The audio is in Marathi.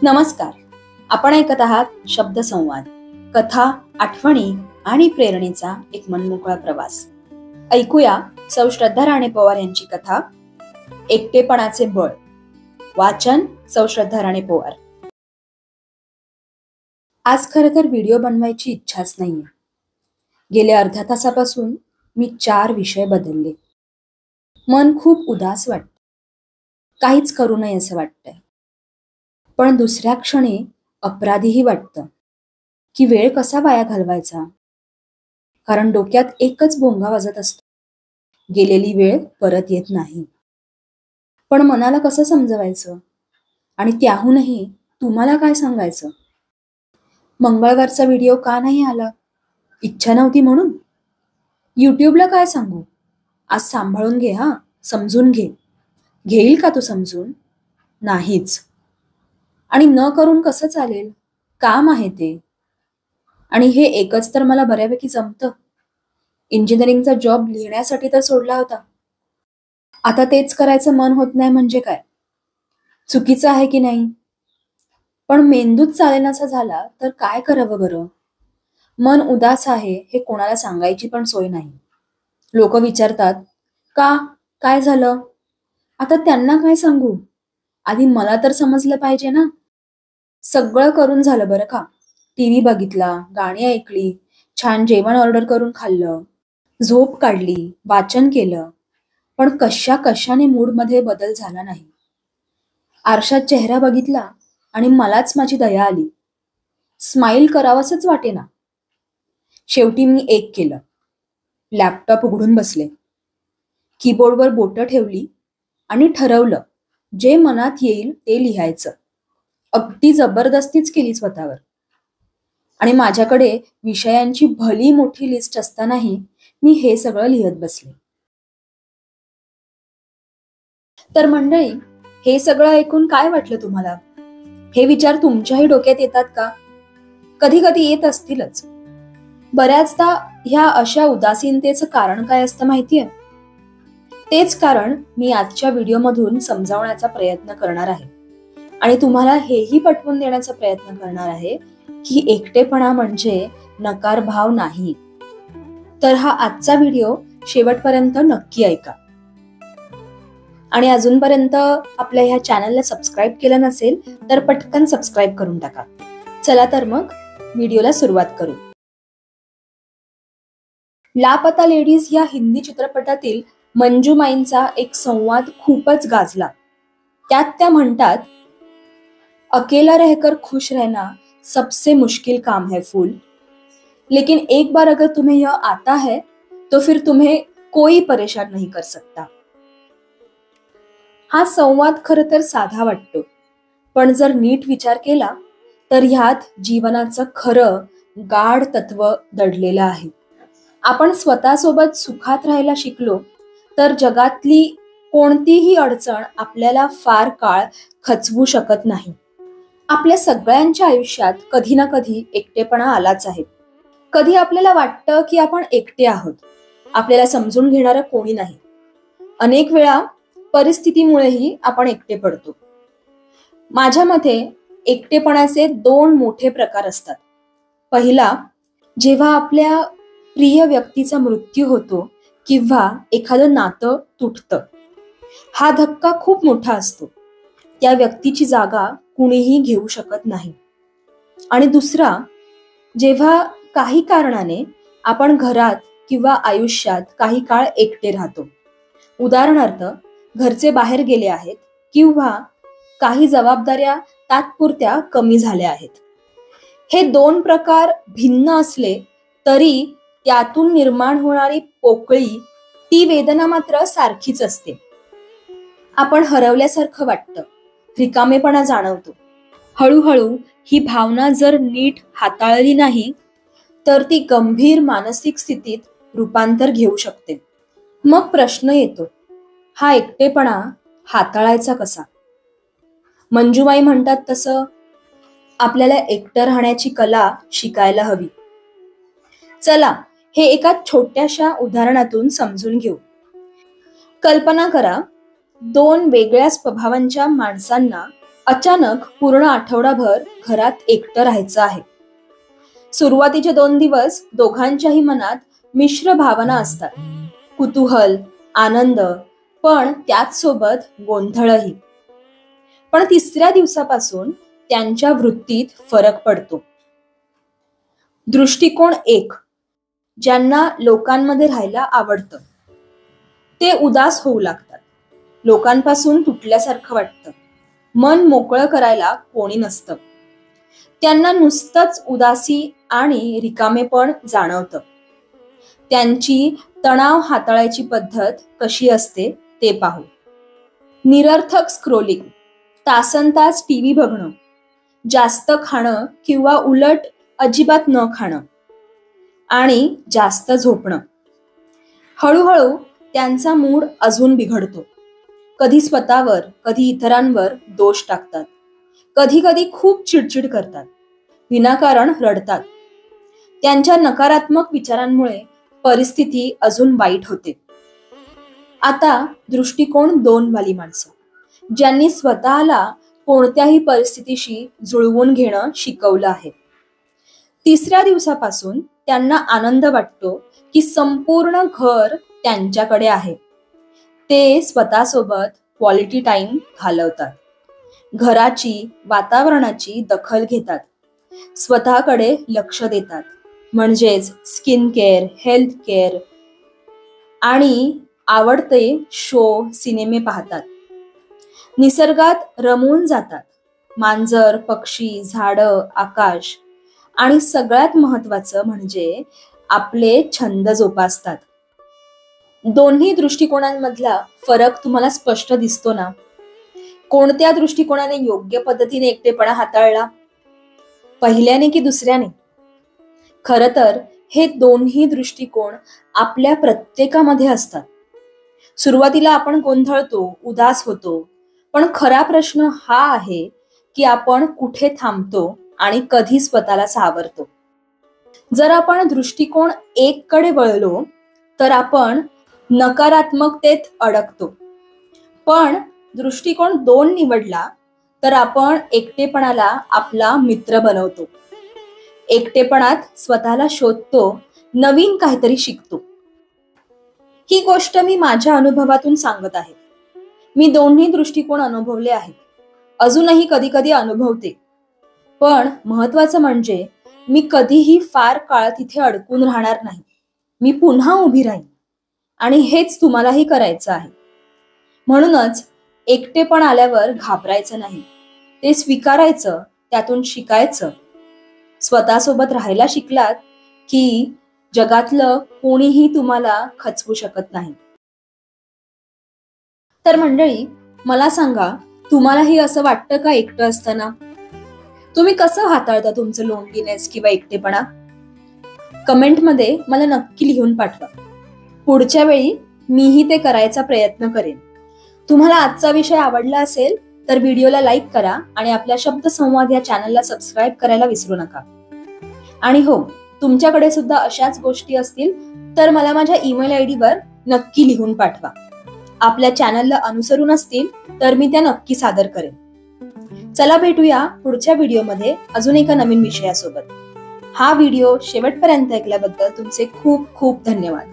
नमस्कार. आपण ऐकत आहात शब्दसंवाद, कथा, आठवणी आणि प्रेरणेचा एक मनमोकळा प्रवास. ऐकूया सौ श्रद्धा राणे पवार यांची कथा एकटेपणाचे बळ. वाचन सौ श्रद्धा राणे पवार. आज खरं तर व्हिडिओ बनवायची इच्छाच नाहीये. गेल्या अर्ध्या तासापासून मी 4 विषय बदलले. मन खूप उदास वाटतं. काहीच करू नये असं वाटतंय. पण दुसऱ्या क्षणी अपराधीही वाटतं की वेळ कसा वाया घालवायचा, कारण डोक्यात एकच भोंगा वाजत असतो, गेलेली वेळ परत येत नाही. पण मनाला कसं समजवायचं आणि त्याहूनही तुम्हाला काय सांगायचं? मंगळवारचा व्हिडिओ का नाही आला? इच्छा नव्हती म्हणून? युट्यूबला काय सांगू? आज सांभाळून घे, समजून घे. घेईल का तू समजून? नाहीच. आणि न करून कसं चालेल? काम आहे ते. आणि हे एकच तर मला बऱ्यापैकी जमतं. इंजिनिअरिंगचा जॉब लिहिण्यासाठी तर सोडला होता. आता तेच करायचं मन होत नाही म्हणजे काय? चुकीचं आहे की नाही? पण मेंदूच चालेनासा झाला तर काय करावं बरं? मन उदास आहे हे कोणाला सांगायची पण सोय नाही. लोक विचारतात, का? काय झालं? आता त्यांना काय सांगू? आधी मला तर समजलं पाहिजे ना. सगळं करून झालं बरं का. टीव्ही बघितला, गाणी ऐकली, छान जेवण ऑर्डर करून खाल्लं, झोप काढली, वाचन केलं, पण कशाने मूडमध्ये बदल झाला नाही. आरशात चेहरा बघितला आणि मलाच माझी दया आली. स्माईल करावंसच वाटेना. शेवटी मी एक केलं. लॅपटॉप उघडून बसले, कीबोर्डवर बोटं ठेवली आणि ठरवलं जे मनात येईल ते लिहायचं. अगदी जबरदस्तीच केली स्वतःवर. आणि माझ्याकडे विषयांची भली मोठी लिस्ट असतानाही मी हे सगळं लिहत बसले. तर मंडळी, हे सगळं ऐकून काय वाटलं तुम्हाला? हे विचार तुमच्याही डोक्यात येतात का? कधी कधी येत असतीलच. बऱ्याचदा ह्या अशा उदासीनतेचं कारण काय असतं माहितीये? तेच कारण मी आजच्या व्हिडिओमधून समजावण्याचा प्रयत्न करणार आहे. आणि तुम्हाला हेही पटवून देण्याचा प्रयत्न करणार आहे की एकटेपणा म्हणजे नकार भाव नाही. तर हा आजचा व्हिडिओ शेवटपर्यंत नक्की ऐका. आणि अजूनपर्यंत आपल्या ह्या चॅनलला सबस्क्राईब केलं नसेल तर पटकन सबस्क्राईब करून टाका. चला तर मग व्हिडिओला सुरुवात करू. लापता लेडीज या हिंदी चित्रपटातील मंजूमाईंचा एक संवाद खूपच गाजला. त्यात त्या म्हणतात, अकेला रहकर खुश रहना सबसे मुश्किल काम है फूल, लेकिन एक बार अगर तुम्हें यह आता है तो फिर तुम्हें कोई परेशान नहीं कर सकता. हा संवाद खरं तर साधा वाटतो, पण जर नीट विचार केला तर ह्यात जीवनाचं खरं गाढ तत्व दडलेलं आहे. आपण स्वतःसोबत सुखात राहायला शिकलो तर जगातली कोणतीही अडचण आपल्याला फार काळ खचवू शकत नाही. आपल्या सगळ्यांच्या आयुष्यात कधी ना कधी एकटेपणा आलाच आहे. कधी आपल्याला वाटतं की आपण एकटे आहोत, आपल्याला समजून घेणारं कोणी नाही. अनेक वेळा परिस्थितीमुळेही आपण एकटे पडतो. माझ्या मते एकटेपणाचे 2 मोठे प्रकार असतात. पहिला, जेव्हा आपल्या प्रिय व्यक्तीचा मृत्यू होतो किंवा एखादं नातं तुटतं. हा धक्का खूप मोठा असतो. त्या व्यक्तीची जागा कुणीही घेऊ शकत नाही. आणि दुसरा, जेव्हा काही कारणाने आपण घरात किंवा आयुष्यात काही काळ एकटे राहतो. उदाहरणार्थ, घरचे बाहेर गेले आहेत किंवा काही जबाबदाऱ्या तात्पुरत्या कमी झाल्या आहेत. हे 2 प्रकार भिन्न असले तरी त्यातून निर्माण होणारी पोकळी, ती वेदना मात्र सारखीच असते. आपण हरवल्यासारखं वाटतं, रिकामेपणा जाणवतो. हळूहळू ही भावना जर नीट हाताळली नाही तर ती गंभीर मानसिक स्थितीत रूपांतर घेऊ शकते. मग प्रश्न येतो, हा एकटेपणा हाताळायचा कसा? मंजूमाई म्हणतात तसं आपल्याला एकटं राहण्याची कला शिकायला हवी. चला, हे एका छोट्याशा उदाहरणातून समजून घेऊ. कल्पना करा, 2 वेगळ्या स्वभावांच्या माणसांना अचानक पूर्ण आठवडाभर घरात एकटं राहायचं आहे. सुरुवातीचे 2 दिवस दोघांच्याही मनात मिश्र भावना असतात. कुतूहल, आनंद, पण त्याच सोबत गोंधळही. पण 3ऱ्या दिवसापासून त्यांच्या वृत्तीत फरक पडतो. दृष्टिकोन 1. ज्यांना लोकांमध्ये राहायला आवडतं ते उदास होऊ लागतात. लोकांपासून तुटल्यासारखं वाटतं. मन मोकळं करायला कोणी नसतं. त्यांना नुसतंच उदासी आणि रिकामेपण जाणवतं. त्यांची तणाव हाताळायची पद्धत कशी असते ते पाहू. निरर्थक स्क्रोलिंग, तासनतास टीव्ही बघणं, जास्त खाणं किंवा उलट अजिबात न खाणं आणि जास्त झोपणं. हळूहळू त्यांचा मूड अजून बिघडतो. कधी स्वतःवर, कधी इतरांवर दोष टाकतात. कधी कधी खूप चिडचिड करतात. विनाकारण रडतात. त्यांच्या नकारात्मक विचारांमुळे परिस्थिती अजून वाईट होते. आता दृष्टिकोन 2 वाली माणसं, ज्यांनी स्वतःला कोणत्याही परिस्थितीशी जुळवून घेणं शिकवलं आहे. 3ऱ्या दिवसापासून त्यांना आनंद वाटतो की संपूर्ण घर त्यांच्याकडे आहे. ते स्वतःसोबत क्वालिटी टाइम घालवतात. घराची, वातावरणाची दखल घेतात. स्वतःकडे लक्ष देतात. म्हणजेच स्किन केअर, हेल्थ केअर आणि आवडते शो, सिनेमे पाहतात. निसर्गात रमून जातात. मांजर, पक्षी, झाडं, आकाश आणि सगळ्यात महत्वाचं म्हणजे आपले छंद जोपासतात. दोन्ही दृष्टिकोनांमधला फरक तुम्हाला स्पष्ट दिसतो ना? कोणत्या दृष्टिकोनाने योग्य पद्धतीने एकटेपणा हाताळला, पहिल्याने की दुसऱ्याने? खरं तर हे दोन्ही दृष्टिकोन आपल्या प्रत्येकामध्ये असतात. सुरुवातीला आपण गोंधळतो, उदास होतो, पण खरा प्रश्न हा आहे की आपण कुठे थांबतो आणि कधी स्वतःला सावरतो. जर आपण दृष्टिकोन 1 कडे वळलो तर आपण नकारात्मकतेत अडकतो. पण दृष्टिकोन 2 निवडला तर आपण एकटेपणाला आपला मित्र बनवतो. एकटेपणात स्वतःला शोधतो, नवीन काहीतरी शिकतो. ही गोष्ट मी माझ्या अनुभवातून सांगत आहे. मी दोन्ही दृष्टिकोन अनुभवले आहेत. अजूनही कधी कधी अनुभवते. पण महत्वाचं म्हणजे मी कधीही फार काळ तिथे अडकून राहणार नाही. मी पुन्हा उभी राहीन. आणि हेच तुम्हालाही करायचं आहे. म्हणूनच एकटेपण आल्यावर घाबरायचं नाही. ते स्वीकारायचं, त्यातून शिकायचं. स्वतःसोबत राहायला शिकलात की जगातलं कोणीही तुम्हाला खचवू शकत नाही. तर मंडळी, मला सांगा, तुम्हालाही असं वाटतं का एकटं असताना? तुम्ही कसं हाताळता तुमचं लोनलीनेस किंवा एकटेपणा? कमेंटमध्ये मला नक्की लिहून पाठवा. पुढच्या वेळी मीही ते करायचा प्रयत्न करेन. तुम्हाला आजचा विषय आवडला असेल तर व्हिडिओला लाईक करा आणि आपल्या शब्दसंवाद या चॅनलला सबस्क्राईब करायला विसरू नका. आणि हो, तुमच्याकडे सुद्धा अशाच गोष्टी असतील तर मला माझ्या ईमेल ID वर नक्की लिहून पाठवा. आपल्या चॅनलला अनुसरून असतील तर मी त्या नक्की सादर करेन. चला भेटूया पुढच्या व्हिडिओमध्ये अजून एका नवीन विषयासोबत. हा व्हिडिओ शेवटपर्यंत ऐकल्याबद्दल तुमचे खूप खूप धन्यवाद.